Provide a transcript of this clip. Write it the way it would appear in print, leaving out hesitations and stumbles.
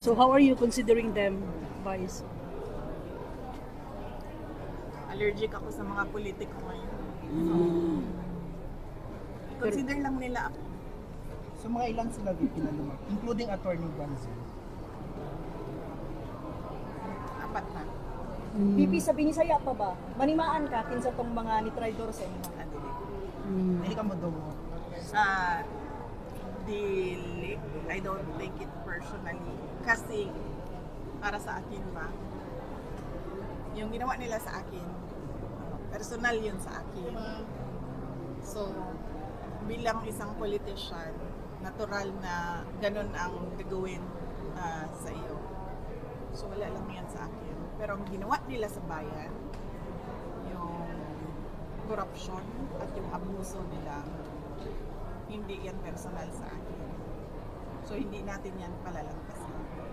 So how are you considering them, Vice? Allergic ako sa mga politiko ngayon. Consider lang nila ako. So mga ilan sila VP na lumaki, including Attorney Ganzo. Apat na. VP, sabi ni saya pa ba? Manimaan ka kinsa tong mga ni Traidor sa inyo. Hindi ka mo daw. Sa dili, I don't take it personally. Kasi, para sa akin ba, yung ginawa nila sa akin, personal yun sa akin. So, bilang isang politician, natural na ganun ang gagawin sa iyo. So, wala lang yan sa akin. Pero ang ginawa nila sa bayan, yung corruption at yung abuso nila, hindi yan personal sa akin. So, hindi natin yan palalampas.